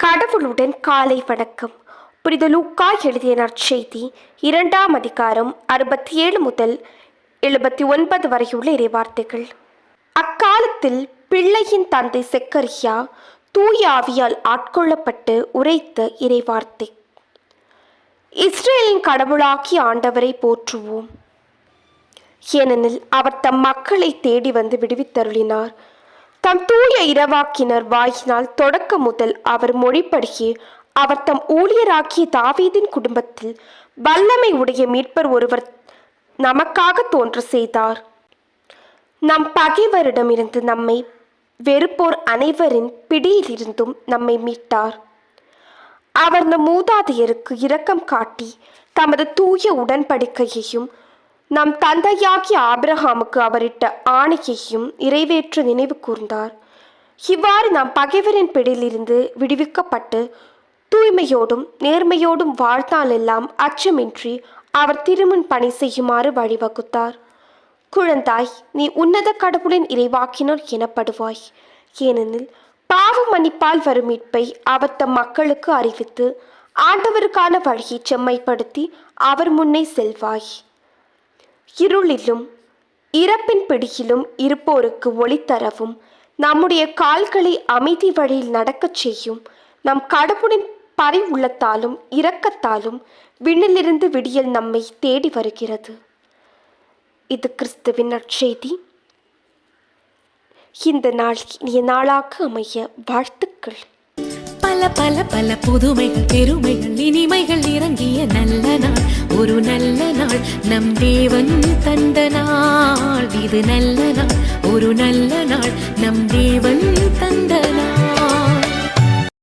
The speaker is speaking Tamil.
கடவுளுடன் காலை வணக்கம். புனித லூக்கா எழுதிய நற்செய்தி 2ஆம் அதிகாரம் 67 முதல் 79 வரையுள்ள இறைவார்த்தைகள். அக்காலத்தில் பிள்ளையின் தந்தை செக்கரியா தூய ஆவியால் ஆட்கொள்ளப்பட்டு உரைத்த இறைவார்த்தை: இஸ்ரேலின் கடவுளாகிய ஆண்டவரை போற்றுவோம். ஏனெனில் அவர் தம் மக்களை தேடி வந்து விடுவித்தருளினார். தம் தூய இரவாக்கினர் வாயினால் தொடக்க முதல் அவர் மொழிப்படியே அவர் தம் ஊழியராகிய தாவீதின் குடும்பத்தில் வல்லமை உடைய மீட்பர் ஒருவர் நமக்காக தோன்ற செய்தார். நம் பகைவரிடமிருந்து நம்மை வெறுப்போர் அனைவரின் பிடியிலிருந்தும் நம்மை மீட்டார். அவர் நம் மூதாதையருக்கு இரக்கம் காட்டி தமது தூய உடன்படிக்கையையும் நம் தந்தையாகிய ஆபிரகாமுக்கு அவரிட்ட ஆணையையும் நிறைவேற்ற நினைவு கூர்ந்தார். இவ்வாறு நாம் பகைவரின் பிடியிலிருந்து விடுவிக்கப்பட்டு தூய்மையோடும் நேர்மையோடும் வாழ்ந்தாலெல்லாம் அச்சமின்றி அவர் திருமுன் பணி செய்யுமாறு வழிவகுத்தார். குழந்தாய், நீ உன்னத கடவுளின் இறைவாக்கினர் எனப்படுவாய். ஏனெனில் பாவ மன்னிப்பால் வரும் மீட்பை அவர் தம் மக்களுக்கு அறிவித்து ஆண்டவருக்கான வழியை செம்மைப்படுத்தி அவர் முன்னே செல்வாய். இருளிலும் இறப்பின் பிடியிலும் இருப்போருக்கு ஒளி தரவும் நம்முடைய கால்களை அமைதி வழியில் நடக்கச் செய்யும் நம் கடவுளின் பரி உள்ளத்தாலும் இரக்கத்தாலும் விண்ணிலிருந்து விடியல் நம்மை தேடி வருகிறது. இது கிறிஸ்துவின் நற்செய்தி. இந்த நாள் இனிய நாளாக அமைய வாழ்த்துக்கள். பல பல பல புதுமைகள், பெருமைகள், இனிமைகள் இறங்கிய நல்ல நாள், ஒரு நல்ல நாள், நம் தேவன் தந்த நாள். இது நல்ல நாள், ஒரு நல்ல நாள், நம் தேவன் தந்த நாள்.